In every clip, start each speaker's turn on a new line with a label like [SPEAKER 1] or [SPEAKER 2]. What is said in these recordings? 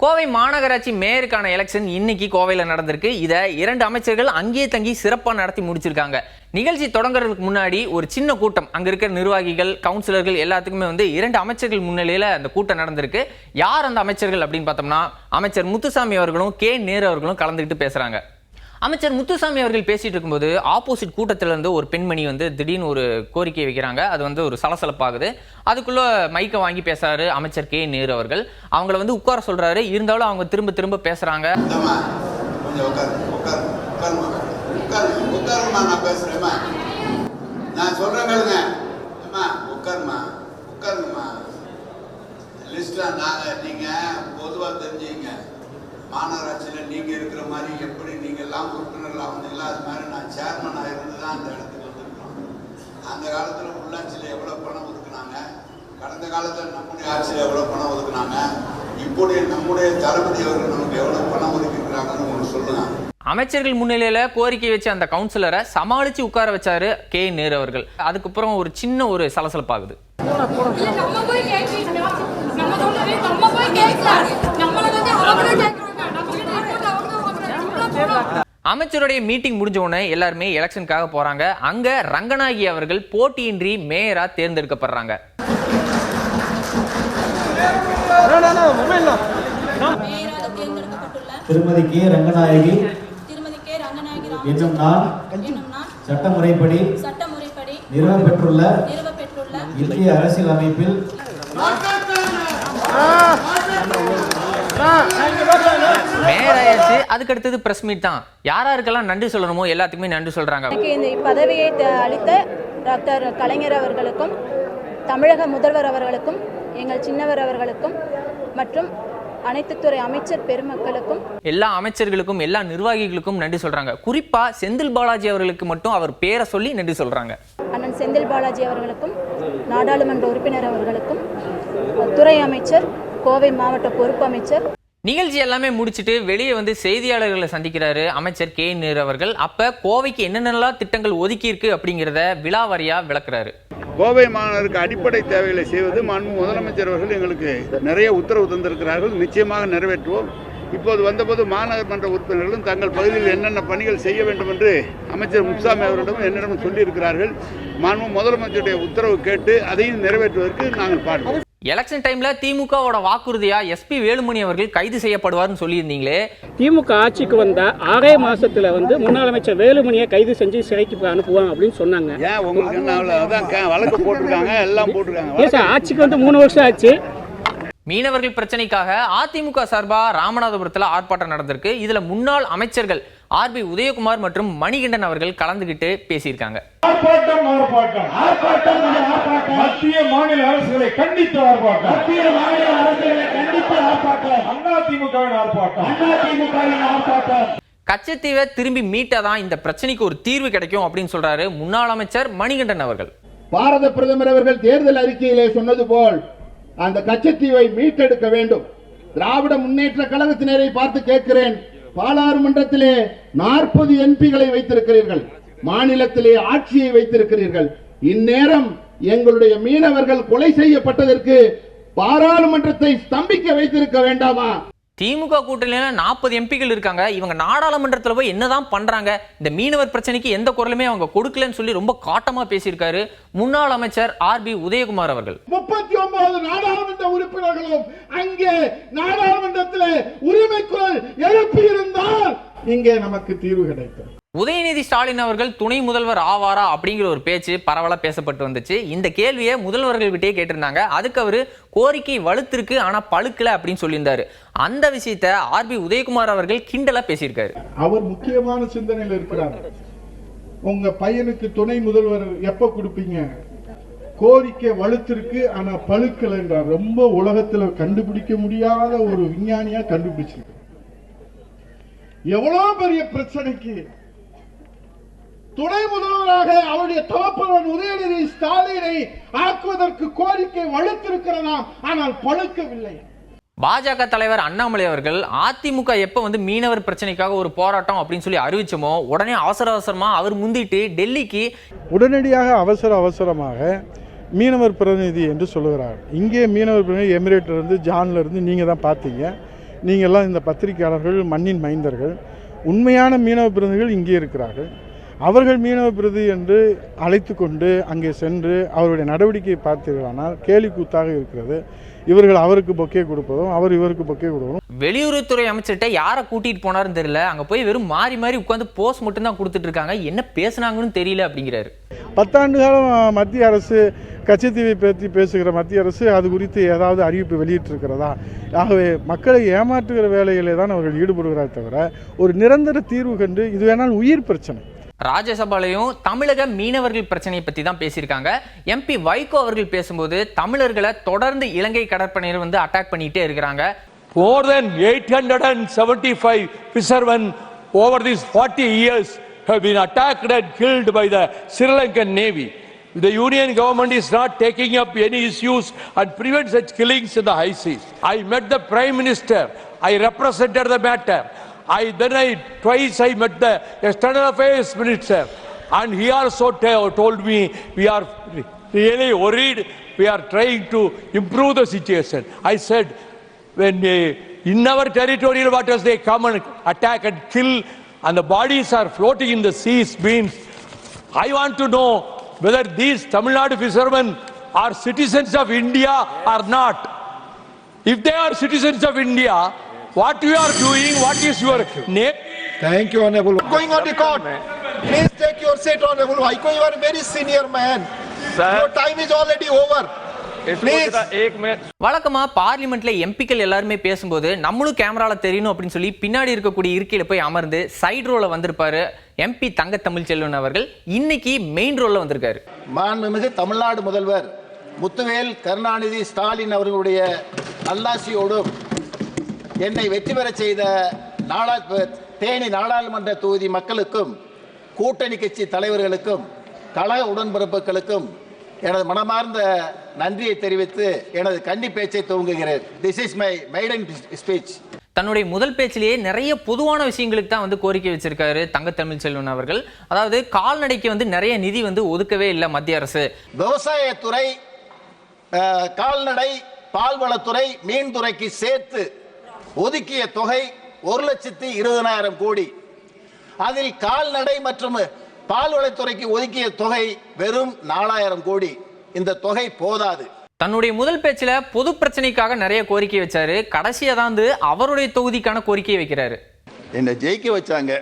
[SPEAKER 1] கோவை மாநகராட்சி மேயருக்கான எலெக்ஷன் இன்னைக்கு கோவையில் நடந்திருக்கு. இதை 2 அமைச்சர்கள் அங்கேயே தங்கி சிறப்பாக நடத்தி முடிச்சிருக்காங்க. நிகழ்ச்சி தொடங்குறதுக்கு முன்னாடி ஒரு சின்ன கூட்டம், அங்கே இருக்கிற நிர்வாகிகள், கவுன்சிலர்கள் எல்லாத்துக்குமே 2 அமைச்சர்கள் முன்னிலையில் அந்த கூட்டம் நடந்திருக்கு. யார் அந்த அமைச்சர்கள் அப்படின்னு பார்த்தோம்னா, அமைச்சர் முத்துசாமி அவர்களும் கே நேரு அவர்களும் கலந்துக்கிட்டு பேசுகிறாங்க. அமைச்சர் முத்துசாமி அவர்கள் பேசிட்டு இருக்கும்போது ஆப்போசிட் கூட்டத்திலிருந்து ஒரு பெண்மணி திடீர்னு ஒரு கோரிக்கை வைக்கிறாங்க. அது ஒரு சலசலப்பாகுது. அதுக்குள்ள மைக்கை வாங்கி பேசுறாரு அமைச்சர் கே நேரு அவர்கள். அவங்கள உட்கார சொல்றாரு. இருந்தாலும் அவங்க திரும்ப திரும்ப பேசுறாங்க.
[SPEAKER 2] மாநகராட்சியில் நீங்கள் இருக்கிற மாதிரி எப்படி நீங்கள்லாம் உறுப்பினர்களாக வந்தீங்களா, அது மாதிரி நான் சேர்மனாக இருந்து தான் அந்த இடத்துக்கு வந்திருக்கோம். அந்த காலத்தில் உள்ளாட்சியில் எவ்வளோ பணம் ஒதுக்குனாங்க, கடந்த காலத்தில் நம்முடைய ஆட்சியில் எவ்வளோ பணம் ஒதுக்குனாங்க, இப்போடைய நம்முடைய தளபதி அவர்கள் நமக்கு எவ்வளோ பணம் ஒதுக்கிருக்கிறாங்கன்னு உங்களுக்கு சொல்லுங்கள்.
[SPEAKER 1] அமைச்சர்கள் முன்னிலையில கோரிக்கை வச்சு அந்த கவுன்சிலரை சமாளிச்சு உட்கார வச்சாரு கே நேரு அவர்கள். அதுக்கப்புறம் ஒரு சின்ன ஒரு சலசலப்பாகுது. அமைச்சருடைய மீட்டிங் முடிஞ்ச உடனே எல்லாருமே எலெக்ஷனுக்காக போறாங்க. அங்க ரங்கநாயகி அவர்கள் போட்டியின்றி மேயரா தேர்ந்தெடுக்கப்படுறாங்க.
[SPEAKER 3] திருமதி கே ரங்கநாயகி என்னும் நான் சட்டமுறைப்படி நிறுவப்பெற்றுள்ள இந்திய அரசியல் அமைப்பில்
[SPEAKER 1] மேயராயாச்சு. அதுக்கு அடுத்தது பிரஸ் மீட் தான். யாராருக்கெல்லாம் நன்றி சொல்லணுமோ எல்லாத்துக்குமே நன்றி சொல்றாங்க.
[SPEAKER 4] இந்த பதவியை அளித்த டாக்டர் கலைஞர் அவர்களுக்கும், தமிழக முதல்வர் அவர்களுக்கும், எங்கள் சின்னவர் அவர்களுக்கும் மற்றும் அனைத்து துறை அமைச்சர் பெருமக்களுக்கும்,
[SPEAKER 1] எல்லா அமைச்சர்களுக்கும் எல்லா நிர்வாகிகளுக்கும் நன்றி சொல்றாங்க. குறிப்பா செந்தில் பாலாஜி அவர்களுக்கு மட்டும் அவர் பேரை சொல்லி நன்றி சொல்றாங்க.
[SPEAKER 4] அண்ணன் செந்தில் பாலாஜி அவர்களுக்கும், நாடாளுமன்ற உறுப்பினர் அவர்களுக்கும், துறை அமைச்சர், கோவை மாவட்ட பொறுப்பு அமைச்சர்.
[SPEAKER 1] நிகழ்ச்சி எல்லாமே முடிச்சுட்டு வெளியே செய்தியாளர்களை சந்திக்கிறாரு அமைச்சர் கே நேரு அவர்கள். அப்ப கோவைக்கு என்னென்னலாம் திட்டங்கள் ஒதுக்கி இருக்கு அப்படிங்கிறத விலாவாரியா விளக்குறாரு.
[SPEAKER 2] கோவை மாநகருக்கு அடிப்படை தேவைகளை செய்வது மாண்பு முதலமைச்சர் அவர்கள் எங்களுக்கு நிறைய உத்தரவு தந்திருக்கிறார்கள். நிச்சயமாக நிறைவேற்றுவோம். இப்போது வந்தபோது மாநகர்மன்ற உறுப்பினர்களும் தங்கள் பகுதியில் என்னென்ன பணிகள் செய்ய வேண்டும் என்று அமைச்சர் முத்துசாமி அவர்களிடம் என்னிடம் சொல்லியிருக்கிறார்கள். மாண்பு முதலமைச்சருடைய உத்தரவு கேட்டு அதையும் நிறைவேற்றுவதற்கு நாங்கள் பாடுவோம்.
[SPEAKER 1] எலெக்ஷன் டைம்ல திமுகவோட வாக்குறுதியா எஸ்பி வேலுமணி அவர்கள் கைது செய்யப்படுவார்னு சொல்லியிருந்தீங்களே.
[SPEAKER 5] திமுக ஆட்சிக்கு வந்த 6 மாசத்துல முன்னாள் அமைச்சர் வேலுமணியை கைது செஞ்சு சிறைக்கு அனுப்புவாங்க அப்படின்னு சொன்னாங்க.
[SPEAKER 2] ஏன் உங்களுக்கு என்ன அதான் வழக்கு போட்டிருக்காங்க, எல்லாம் போட்டிருக்காங்க.
[SPEAKER 5] ஆட்சிக்கு 3 வருஷம் ஆச்சு.
[SPEAKER 1] மீனவர்கள் பிரச்சனைக்காக அதிமுக சார்பா ராமநாதபுரத்துல ஆர்ப்பாட்டம் நடந்திருக்கு. இதுல முன்னாள் அமைச்சர்கள் ஆர்பி உதயகுமார் மற்றும் மணிகண்டன் அவர்கள் கலந்துகிட்டு பேசியிருக்காங்க.
[SPEAKER 6] மத்திய மாநில அரசுகளை கண்டித்து ஆர்ப்பாட்டம்.
[SPEAKER 1] கச்சத்தீவை திரும்பி மீட்டாதான் இந்த பிரச்சனைக்கு ஒரு தீர்வு கிடைக்கும் அப்படின்னு சொல்றாரு முன்னாள் அமைச்சர் மணிகண்டன் அவர்கள்.
[SPEAKER 7] பாரத பிரதமர் அவர்கள் தேர்தல் அறிக்கையிலே சொன்னது போல் அந்த கச்சத்தீவை மீட்டெடுக்க வேண்டும். திராவிட முன்னேற்ற கழகத்தினரை பார்த்து கேட்கிறேன், பாராளுமன்றத்திலே 40 எம்பிகளை வைத்திருக்கிறீர்கள், மாநிலத்திலே ஆட்சியை வைத்திருக்கிறீர்கள். இந்நேரம் எங்களுடைய மீனவர்கள் கொலை செய்யப்பட்டதற்கு பாராளுமன்றத்தை ஸ்தம்பிக்க வைத்திருக்க வேண்டாமா?
[SPEAKER 1] திமுக கூட்டணியில 40 எம்பிகள் இருக்காங்க. இவங்க நாடாளுமன்றத்தில் போய் என்னதான் பண்றாங்க? இந்த மீனவர் பிரச்சனைக்கு எந்த குரலுமே அவங்க கொடுக்கலன்னு சொல்லி ரொம்ப காட்டமா பேசியிருக்காரு முன்னாள் அமைச்சர் ஆர்பி உதயகுமார் அவர்கள்.
[SPEAKER 7] 39 நாடாளுமன்ற உறுப்பினர்களும் அங்கே நாடாளுமன்றத்தில் உரிமை குரல் எழுப்பி இருந்தால் இங்கே நமக்கு தீர்வு கிடைக்கும்.
[SPEAKER 1] உதயநிதி ஸ்டாலின் அவர்கள் துணை முதல்வர் ஆவாரா அப்படிங்கிற ஒரு பேச்சு பரவலா பேசப்பட்டு வந்துச்சு. இந்த கேள்வியை முதல்வர்கள்கிட்டே கேட்டிருந்தாங்க. அதுக்கு அவரு கோரிக்கை வலுத்திருக்கு ஆனா பழுக்கல அப்படின்னு சொல்லியிருந்தாரு. அந்த விஷயத்தை ஆர்பி உதயகுமார் அவர்கள் கிண்டலா பேசியிருக்காரு.
[SPEAKER 7] அவர் முக்கியமான சிந்தனையில் இருக்கிறார். உங்க பையனுக்கு துணை முதல்வர் எப்ப கொடுப்பீங்க? கோரிக்கை வலுத்திருக்கு ஆனா பழுக்கல என்றார். ரொம்ப உலகத்துல கண்டுபிடிக்க முடியாத ஒரு விஞ்ஞானியா கண்டுபிடிச்சிருக்கு. எவ்வளவு பெரிய பிரச்சனைக்கு துணை முதல்வராக அவருடைய தகப்பன் உதயநிதி ஸ்டாலினை ஆக்குவதற்கு கோரிக்கை வலுத்திருக்கிறதாம், ஆனால் பழுக்கவில்லை.
[SPEAKER 1] பாஜக தலைவர் அண்ணாமலை அவர்கள் அதிமுக எப்ப மீனவர் பிரச்சனைக்காக ஒரு போராட்டம் அப்படின்னு சொல்லி அறிவிச்சோமோ உடனே அவசரமா அவர் முந்திட்டு டெல்லிக்கு
[SPEAKER 8] உடனடியாக அவசரமாக மீனவர் பிரதிநிதி என்று சொல்லுகிறார். இங்கே மீனவர் பிரதிநிதி எமிரேட்ல இருந்து ஜான்ல இருந்து நீங்க தான் பார்த்தீங்க. நீங்கள்லாம் இந்த பத்திரிகையாளர்கள் மண்ணின் மைந்தர்கள், உண்மையான மீனவ பிரதிகள் இங்கே இருக்கிறார்கள். அவர்கள் மீனவ பிரதி என்று அழைத்து கொண்டு அங்கே சென்று அவருடைய நடவடிக்கையை பார்த்தீர்களானால் கேலி கூத்தாக இருக்கிறது. இவர்கள் அவருக்கு பொக்கே கொடுப்பதும் அவர் இவருக்கு பொக்கே கொடுப்பதும்.
[SPEAKER 1] வெளியுறவுத்துறை அமைச்சர்கிட்ட யாரை கூட்டிட்டு போனாருன்னு தெரியல, அங்க போய் வெறும் மாறி மாறி உட்காந்து போஸ்ட் மட்டும் தான் கொடுத்துட்டு இருக்காங்க, என்ன பேசுனாங்கன்னு தெரியல அப்படிங்கிறாரு.
[SPEAKER 8] 10 ஆண்டு காலம் மத்திய அரசு கச்சத்தீவை பற்றி பேசுகிற மத்திய அரசு அது குறித்து ஏதாவது அறிவிப்பு வெளியிட்டிருக்கிறதா? ஆகவே மக்களை ஏமாற்றுகிற வேலைகளை தான் அவர்கள் ஈடுபடுகிறார் தவிர ஒரு நிரந்தர தீர்வு கண்டு இது வேணால் உயிர் பிரச்சனை.
[SPEAKER 1] ராஜ்யசபாலையும் தமிழக மீனவர்கள் பிரச்சனையை பற்றி தான் பேசியிருக்காங்க. எம்பி வைகோ அவர்கள் பேசும்போது தமிழர்களை தொடர்ந்து இலங்கை கடற்படையினர் வந்து அட்டாக் பண்ணிட்டே இருக்கிறாங்க.
[SPEAKER 6] More than 875 fishermen over these 40 years have been attacked and killed by the Sri Lankan Navy. The Union government is not taking up any issues and prevent such killings in the high seas. I met the Prime Minister. I represented the matter. Twice I met the External Affairs Minister, and he also told me we are really worried. We are trying to improve the situation. I said, when in our territorial waters they come and attack and kill, and the bodies are floating in the seas, means I want to know whether these Tamil Nadu fishermen are citizens of India or not. If they are citizens of India, what you are doing, what is your name?
[SPEAKER 9] Thank you, Honorable. Going on the court. Please take your seat, Honorable. Vaiko, you are a very senior man. Sir. Your time is already over. Please.
[SPEAKER 1] வழக்கமா பார்லிமெண்ட்ல எம்பிக்கள் எல்லாருமே பேசும்போது நம்மளும் கேமரால தெரியணும் அப்படின்னு சொல்லி பின்னாடி இருக்கக்கூடிய இருக்கையில போய் அமர்ந்து சைடு ரோல வந்திருப்பாரு எம்பி தங்க தமிழ்ச்செல்வன் அவர்கள். இன்னைக்கு மெயின் ரோல்ல வந்திருக்காரு.
[SPEAKER 9] மாண்புமிகு தமிழ்நாடு முதல்வர் முத்துவேல் கருணாநிதி ஸ்டாலின் அவர்களுடைய நல்லாசியோடும் என்னை வெற்றி பெற செய்த தேனி நாடாளுமன்ற தொகுதி மக்களுக்கும் கூட்டணி கட்சி தலைவர்களுக்கும் கழக உடன்பிறப்புகளுக்கும் எனது மனமார்ந்த நன்றியை தெரிவித்து எனது கன்னி பேச்சை துவங்குகிறேன். This is my maiden speech.
[SPEAKER 1] தன்னுடைய முதல் பேச்சிலேயே நிறைய பொதுவான விஷயங்களுக்கு தான் வந்து கோரிக்கை வச்சிருக்காரு தங்க தமிழ்ச்செல்வன் அவர்கள். அதாவது கால்நடைக்கு வந்து நிறைய நிதி வந்து ஒதுக்கவே இல்லை மத்திய அரசு.
[SPEAKER 9] விவசாயத்துறை, கால்நடை, பால்வளத்துறை, மீன்துறைக்கு சேர்த்து ஒதுக்கிய தொகை 1,20,000 கோடி. அதில் கால்நடை மற்றும் பால்வளத்துறைக்கு ஒதுக்கிய தொகை வெறும் 4,000 கோடி. இந்த தொகை போதாது.
[SPEAKER 1] தன்னுடைய முதல் பேச்சில் பொது பிரச்சனைக்காக நிறைய கோரிக்கை வச்சாரு. கடைசியா தான் வந்து அவருடைய தொகுதிக்கான கோரிக்கையை வைக்கிறாரு.
[SPEAKER 9] என்னை ஜெயிக்க வச்சாங்க.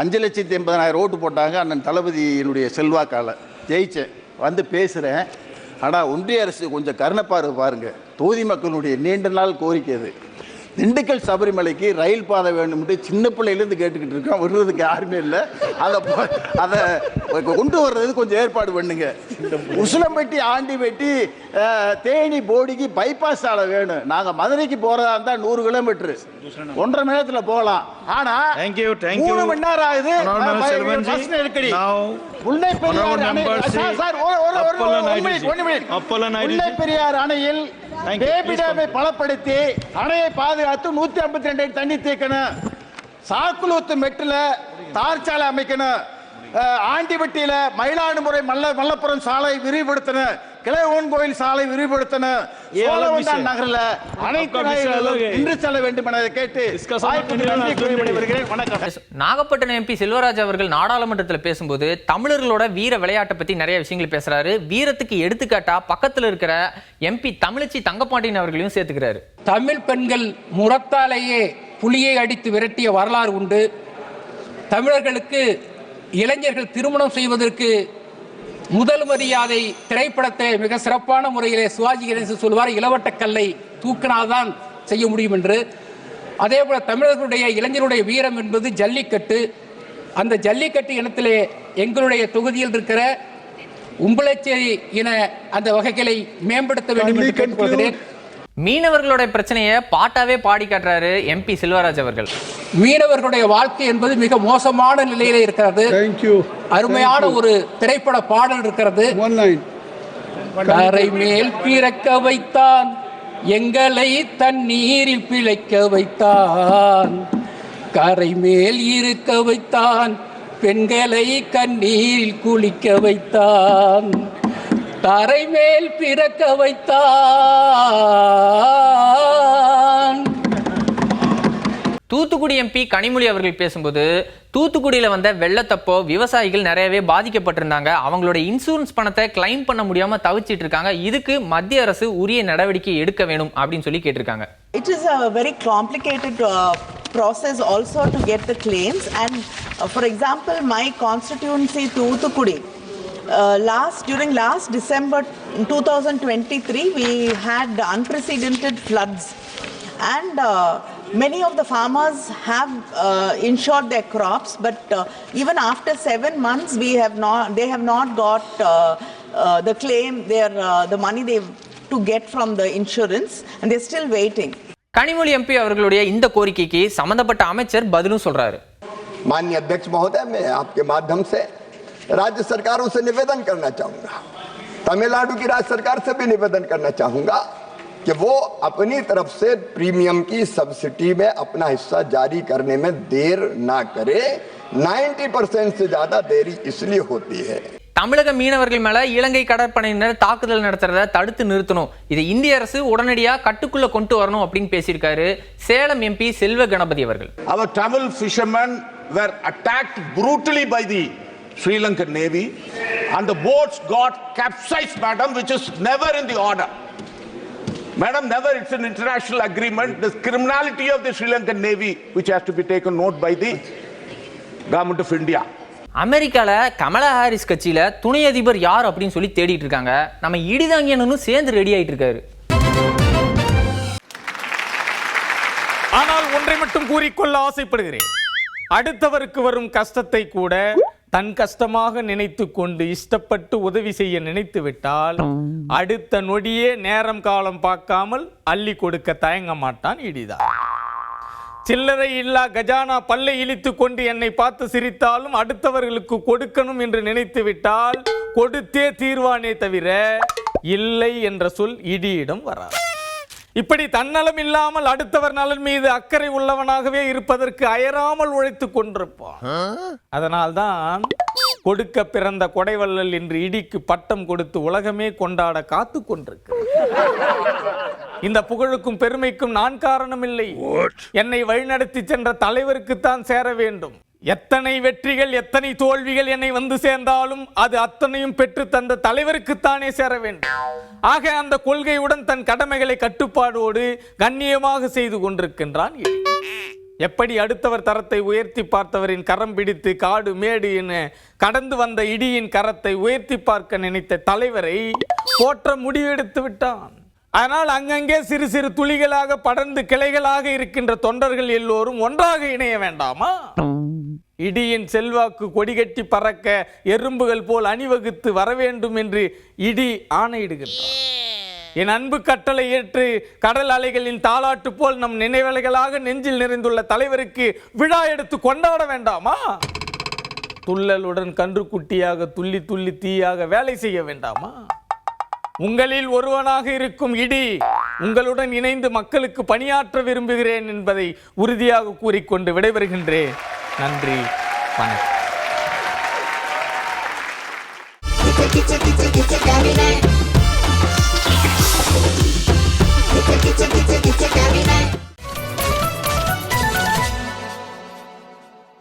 [SPEAKER 9] 5,80,000 ஓட்டு போட்டாங்க. அண்ணன் தளபதியினுடைய செல்வாக்கால ஜெயிச்சேன். வந்து பேசுறேன். ஆனால் ஒன்றிய அரசு கொஞ்சம் கருணப்பார்வை பாருங்க. தொகுதி மக்களுடைய நீண்ட நாள் கோரிக்கை அது. திண்டுக்கல் சபரிமலைக்கு ரயில் பாதை வேணும்னு சின்ன பிள்ளையிலேருந்து கேட்டுக்கிட்டு இருக்கோம். விடுறதுக்கு யாருமே இல்லை. அதை கொண்டு வர்றது கொஞ்சம் ஏற்பாடு பண்ணுங்க. உசிலம்பட்டி, ஆண்டிப்பட்டி, தேனி, போடிக்கு பைபாஸ் சாலை வேணும். நாங்கள் மதுரைக்கு போகிறதா இருந்தால் 100 கிலோமீட்டர் 1.5 மணி நேரத்தில் போகலாம். ஆனால் 3 மணி நேரம் ஆகுது. நெருக்கடி. முல்லை பெரியார் அணையில் பேபிடாமை பலப்படுத்தி அணையை பாதுகாத்து 152 அடி தண்ணி தேக்கணும். சாக்குலூத்து மெட்டுல தார் சாலை அமைக்கணும். ஆண்டிப்பட்டியில மயிலாடுதுறை மல்லப்புரம் சாலை விரிவுபடுத்தணும். கிளையோன் கோயில் சாலை விரிவுபடுத்தணும். நகரில் அனைத்து இன்று செல்ல வேண்டும் என கேட்டு
[SPEAKER 1] நாகப்பட்டினம் எம்பி செல்வராஜ் அவர்கள் நாடாளுமன்றத்தில் பேசும்போது தமிழர்களோட வீர விளையாட்டை பத்தி நிறைய விஷயங்கள் பேசுறாரு. வீரத்துக்கு எடுத்துக்காட்டா பக்கத்தில் இருக்கிற எம்பி தமிழச்சி தங்கப்பாண்டியன் அவர்களையும் சேர்த்துக்கிறாரு.
[SPEAKER 10] தமிழ் பெண்கள் முரத்தாலேயே புலியை அடித்து விரட்டிய வரலாறு உண்டு. தமிழர்களுக்கு இளைஞர்கள் திருமணம் செய்வதற்கு முதல் மரியாதை திரைப்படத்தை மிக சிறப்பான முறையிலே சிவாஜி கணேசன் சொல்வார், இளவட்ட கல்லை தூக்கினால்தான் செய்ய முடியும் என்று. அதே போல தமிழர்களுடைய இளைஞருடைய வீரம் என்பது ஜல்லிக்கட்டு. அந்த ஜல்லிக்கட்டு இனத்திலே எங்களுடைய தொகுதியில் இருக்கிற உம்பளச்சேரி இன அந்த வகைகளை மேம்படுத்த வேண்டும் என்று கேட்டுக்கொள்கிறேன்.
[SPEAKER 1] மீனவர்களுடைய பிரச்சனையை பாட்டாவே பாடி காட்டுறாரு எம்பி செல்வராஜ் அவர்கள்.
[SPEAKER 10] மீனவர்களுடைய வாழ்க்கை என்பது மிக மோசமான நிலையில இருக்கிறது. அருமையான ஒரு திரைப்பட பாடல் இருக்கிறது. கரை மேல் பிறக்க வைத்தான், எங்களை தண்ணீரில் பிழைக்க வைத்தான். கரை மேல் இருக்க வைத்தான், பெண்களை கண்ணீரில் குளிக்க வைத்தான். தரை மேல் பிறக்க வைத்தான்,
[SPEAKER 1] தூத்துக்குடி எம்பி கனிமொழி அவர்கள் பேசும்போது தூத்துக்குடியில் வந்த வெள்ளத்தப்போ விவசாயிகள் நிறையவே பாதிக்கப்பட்டிருந்தாங்க. அவங்களோட இன்சூரன்ஸ் பணத்தை கிளைம் பண்ண முடியாம தவிச்சிட்டு இருக்காங்க. இதுக்கு மத்திய அரசு உரிய நடவடிக்கை எடுக்க வேணும் அப்படின்னு சொல்லி கேட்டிருக்காங்க.
[SPEAKER 11] It is a very complicated process also to get the claims, and for example my constituency Thoothukudi during last December 2023 we had unprecedented floods, and many of the farmers have insured their crops, but even after 7 months they have not got the claim, the money they to get from the insurance, and they're still waiting.
[SPEAKER 1] Kanimozhi MP அவர்களுடைய இந்த கோரிக்கைக்கு சம்பந்தப்பட்ட அமைச்சர் பதிலும் சொல்றாரு.
[SPEAKER 12] माननीय अध्यक्ष महोदय, मैं आपके माध्यम से राज्य सरकारों से निवेदन करना चाहूंगा, तमिलनाडु की राज्य सरकार से भी निवेदन करना चाहूंगा कि वो अपनी तरफ से प्रीमियम की सब्सिडी में अपना हिस्सा जारी करने में देर ना करे. 90% से ज्यादा देरी इसलिए होती है.
[SPEAKER 1] தமிழக மீனவர்கள் மேல இலங்கை கடற்படையினர் தாக்குதல் நடத்துறத தடுத்து நிறுத்தணும், இதை இந்திய அரசு உடனடியா கட்டுக்குள்ள கொண்டு வரணும் அப்படின்னு பேசியிருக்காரு சேலம் எம்பி செல்வ கணபதி அவர்கள்.
[SPEAKER 13] Our Tamil fishermen were attacked brutally by the Sri Lankan Navy and the boats got capsized, madam, which is never in the order. Madam, never. It's an international agreement. The criminality of the Sri Lankan Navy, which has to be taken note by the government of India.
[SPEAKER 1] அமெரிக்கால Kamala Harris கட்சியில துணை அதிபர் யார் அப்படின்னு சொல்லி தேடிட்டு இருக்காங்க. நம்ம இடிதாங்கியனும் சேர்ந்து ரெடி ஆயிட்டு இருக்காரு.
[SPEAKER 14] ஆனால் ஒன்றை மட்டும் கூறிக்கொள்ள ஆசைப்படுகிறேன். அடுத்தவருக்கு வரும் கஷ்டத்தை கூட தன் கஷ்டமாக நினைத்து கொண்டு இஷ்டப்பட்டு உதவி செய்ய நினைத்து விட்டால் அடுத்த நொடியே நேரம் காலம் பார்க்காமல் அள்ளி கொடுக்க தயங்க மாட்டான் இடிதான். சில்லறை இல்லா கஜானா பல்லை இழித்து கொண்டு என்னை பார்த்து சிரித்தாலும் அடுத்தவர்களுக்கு கொடுக்கணும் என்று நினைத்து விட்டால் கொடுத்தே தீர்வானே தவிர இல்லை என்ற சொல் இடியிடம் வராது. இப்படி தன்னலம் இல்லாமல் அடுத்தவர் நலன் மீது அக்கறை உள்ளவனாகவே இருப்பதற்கு அயராமல் உழைத்து கொண்டிருப்பான். அதனால்தான் கொடுக்க பிறந்த கொடைவள்ளல் என்று இடிக்கு பட்டம் கொடுத்து உலகமே கொண்டாட காத்து கொண்டிருக்கிறது. இந்த புகழுக்கும் பெருமைக்கும் நான் காரணமில்லை. என்னை வழிநடத்தி சென்ற தலைவருக்குத்தான் சேர வேண்டும். எத்தனை வெற்றிகள் எத்தனை தோல்விகள் என்னை வந்து சேர்ந்தாலும் அது அத்தனையும் பெற்று தந்த தலைவருக்குத்தானே சேர வேண்டும். ஆக அந்த கொள்கையுடன் தன் கடமைகளை கட்டுப்பாடோடு கண்ணியமாக செய்து கொண்டிருக்கின்றான். எப்படி அடுத்தவர் தரத்தை உயர்த்தி பார்த்தவரின் கரம் பிடித்து காடு மேடு என கடந்து வந்த இடியின் கரத்தை உயர்த்தி பார்க்க நினைத்த தலைவரை போற்ற முடிவெடுத்து விட்டான். ஆனால் அங்கங்கே சிறு சிறு துளிகளாக படர்ந்து கிளைகளாக இருக்கின்ற தொண்டர்கள் எல்லோரும் ஒன்றாக இணைய வேண்டாமா? இடியின் செல்வாக்கு கொடிகட்டி பறக்க எறும்புகள் போல் அணிவகுத்து வர வேண்டும் என்று இடி ஆணையிடுகின்றார். என் அன்பு கட்டளை ஏற்று கடல் அலைகளின் தாலாட்டு போல் நம் நினைவலைகளாக நெஞ்சில் நிறைந்துள்ள தலைவருக்கு விழா எடுத்து கொண்டாட வேண்டாமா? துள்ளலுடன் கன்றுக்குட்டியாக துள்ளி துள்ளி தீயாக வேலை செய்ய வேண்டாமா? உங்களில் ஒருவனாக இருக்கும் இடி உங்களுடன் இணைந்து மக்களுக்கு பணியாற்ற விரும்புகிறேன் என்பதை உறுதியாக கூறிக்கொண்டு விடைபெறுகின்றேன். நன்றி, வணக்கம்.